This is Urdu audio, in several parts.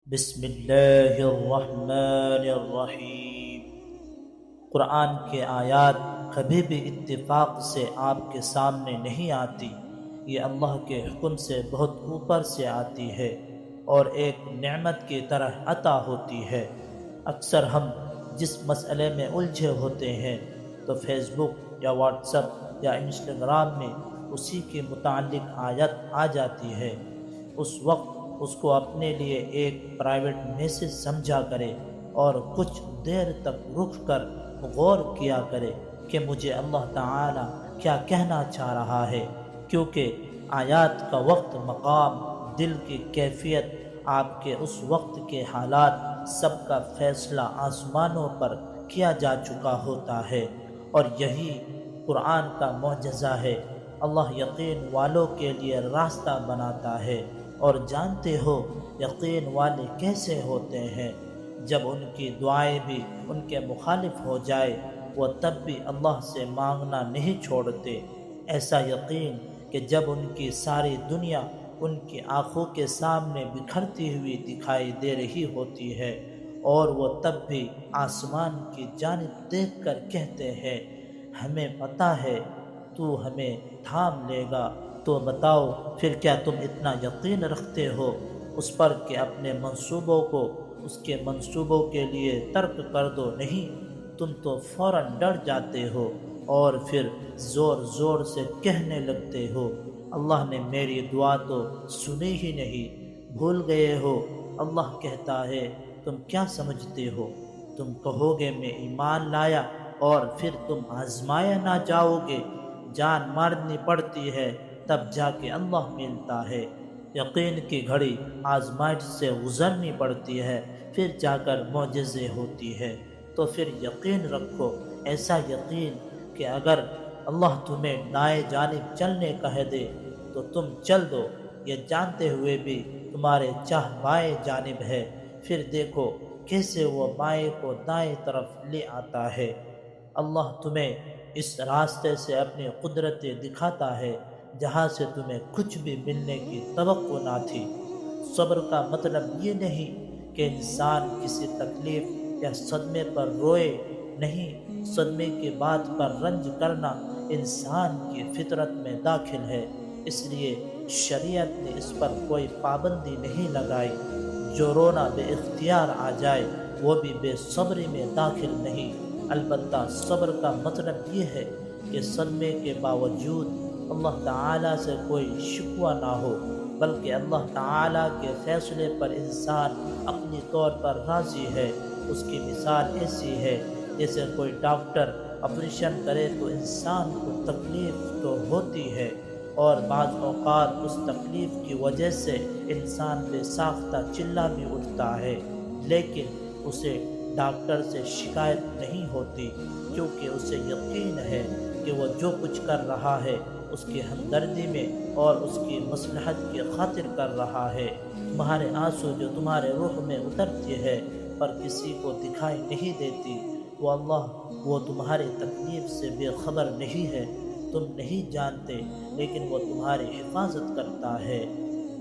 بسم اللہ الرحمن الرحیم۔ قرآن کے آیات کبھی بھی اتفاق سے آپ کے سامنے نہیں آتی، یہ اللہ کے حکم سے بہت اوپر سے آتی ہے اور ایک نعمت کی طرح عطا ہوتی ہے۔ اکثر ہم جس مسئلے میں الجھے ہوتے ہیں تو فیس بک یا واٹس ایپ یا انسٹاگرام میں اسی کے متعلق آیت آ جاتی ہے۔ اس وقت اس کو اپنے لیے ایک پرائیویٹ میسج سمجھا کرے اور کچھ دیر تک رک کر غور کیا کرے کہ مجھے اللہ تعالی کیا کہنا چاہ رہا ہے، کیونکہ آیات کا وقت، مقام، دل کی کیفیت، آپ کے اس وقت کے حالات، سب کا فیصلہ آسمانوں پر کیا جا چکا ہوتا ہے، اور یہی قرآن کا معجزہ ہے۔ اللہ یقین والوں کے لیے راستہ بناتا ہے، اور جانتے ہو یقین والے کیسے ہوتے ہیں؟ جب ان کی دعائیں بھی ان کے مخالف ہو جائے، وہ تب بھی اللہ سے مانگنا نہیں چھوڑتے۔ ایسا یقین کہ جب ان کی ساری دنیا ان کی آنکھوں کے سامنے بکھرتی ہوئی دکھائی دے رہی ہوتی ہے، اور وہ تب بھی آسمان کی جانب دیکھ کر کہتے ہیں، ہمیں پتہ ہے تو ہمیں تھام لے گا۔ تو بتاؤ پھر کیا تم اتنا یقین رکھتے ہو اس پر کہ اپنے منصوبوں کو اس کے منصوبوں کے لیے ترک کر دو؟ نہیں، تم تو فوراً ڈر جاتے ہو اور پھر زور زور سے کہنے لگتے ہو، اللہ نے میری دعا تو سنی ہی نہیں، بھول گئے ہو۔ اللہ کہتا ہے، تم کیا سمجھتے ہو؟ تم کہو گے میں ایمان لایا اور پھر تم آزمائے نہ جاؤ گے؟ جان مارنی پڑتی ہے تب جا کے اللہ ملتا ہے۔ یقین کی گھڑی آزمائش سے گزرنی پڑتی ہے، پھر جا کر معجزے ہوتی ہے۔ تو پھر یقین رکھو، ایسا یقین کہ اگر اللہ تمہیں دائیں جانب چلنے کہہ دے تو تم چل دو، یہ جانتے ہوئے بھی تمہارے چاہ بائیں جانب ہے، پھر دیکھو کیسے وہ بائیں کو دائیں طرف لے آتا ہے۔ اللہ تمہیں اس راستے سے اپنی قدرتیں دکھاتا ہے جہاں سے تمہیں کچھ بھی ملنے کی توقع نہ تھی۔ صبر کا مطلب یہ نہیں کہ انسان کسی تکلیف یا صدمے پر روئے، نہیں، صدمے کی بات پر رنج کرنا انسان کی فطرت میں داخل ہے، اس لیے شریعت نے اس پر کوئی پابندی نہیں لگائی۔ جو رونا بے اختیار آ جائے وہ بھی بے صبری میں داخل نہیں۔ البتہ صبر کا مطلب یہ ہے کہ صدمے کے باوجود اللہ تعالیٰ سے کوئی شکوہ نہ ہو، بلکہ اللہ تعالیٰ کے فیصلے پر انسان اپنی طور پر راضی ہے۔ اس کی مثال ایسی ہے جیسے کوئی ڈاکٹر آپریشن کرے تو انسان کو تکلیف تو ہوتی ہے، اور بعض اوقات اس تکلیف کی وجہ سے انسان بے ساختہ چلا بھی اٹھتا ہے، لیکن اسے ڈاکٹر سے شکایت نہیں ہوتی، کیونکہ اسے یقین ہے کہ وہ جو کچھ کر رہا ہے اس کی ہمدردی میں اور اس کی مصلحت کی خاطر کر رہا ہے۔ تمہارے آنسو جو تمہارے روح میں اترتی ہے پر کسی کو دکھائی نہیں دیتی، وہ اللہ، وہ تمہاری تکلیف سے بے خبر نہیں ہے، تم نہیں جانتے، لیکن وہ تمہاری حفاظت کرتا ہے۔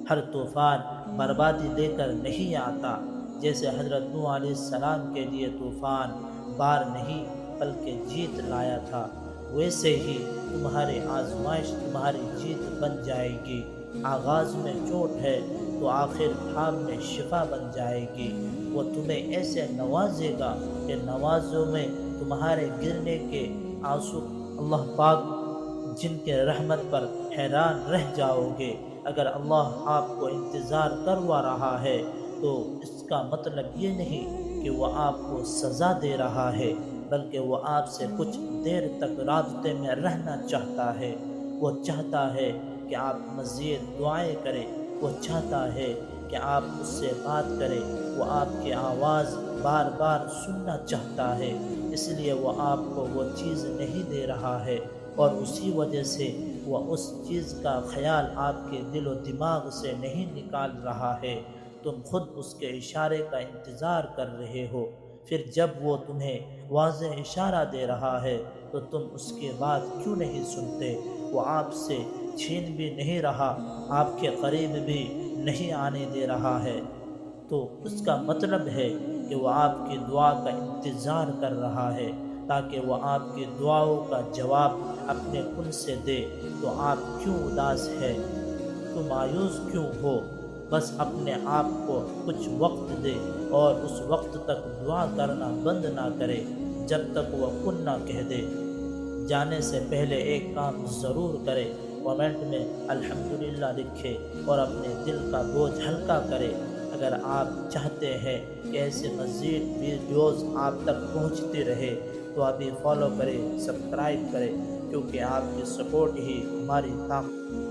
ہر طوفان بربادی لے کر نہیں آتا، جیسے حضرت نوح علیہ السلام کے لیے طوفان بار نہیں بلکہ جیت لایا تھا، ویسے ہی تمہاری آزمائش تمہاری جیت بن جائے گی۔ آغاز میں چوٹ ہے تو آخر کام میں شفا بن جائے گی۔ وہ تمہیں ایسے نوازے گا کہ نوازوں میں تمہارے گرنے کے آنسو اللہ پاک جن کے رحمت پر حیران رہ جاؤ گے۔ اگر اللہ آپ کو انتظار کروا رہا ہے تو اس کا مطلب یہ نہیں کہ وہ آپ کو سزا دے رہا ہے، بلکہ وہ آپ سے کچھ دیر تک رابطے میں رہنا چاہتا ہے۔ وہ چاہتا ہے کہ آپ مزید دعائیں کریں، وہ چاہتا ہے کہ آپ اس سے بات کریں، وہ آپ کی آواز بار بار سننا چاہتا ہے، اس لیے وہ آپ کو وہ چیز نہیں دے رہا ہے، اور اسی وجہ سے وہ اس چیز کا خیال آپ کے دل و دماغ سے نہیں نکال رہا ہے۔ تم خود اس کے اشارے کا انتظار کر رہے ہو، پھر جب وہ تمہیں واضح اشارہ دے رہا ہے تو تم اس کے بعد کیوں نہیں سنتے؟ وہ آپ سے چھین بھی نہیں رہا، آپ کے قریب بھی نہیں آنے دے رہا ہے۔ تو اس کا مطلب ہے کہ وہ آپ کی دعا کا انتظار کر رہا ہے تاکہ وہ آپ کی دعاؤں کا جواب اپنے کن سے دے۔ تو آپ کیوں اداس ہے؟ تو مایوس کیوں ہو؟ بس اپنے آپ کو کچھ وقت دے اور اس وقت تک دعا کرنا بند نہ کرے جب تک وہ کن نہ کہہ دے۔ جانے سے پہلے ایک کام ضرور کرے، کمنٹ میں الحمدللہ لکھے اور اپنے دل کا بوجھ ہلکا کرے۔ اگر آپ چاہتے ہیں کہ ایسے مزید ویڈیوز آپ تک پہنچتی رہے تو ابھی فالو کریں، سبسکرائب کریں، کیونکہ آپ کی سپورٹ ہی ہماری طاقت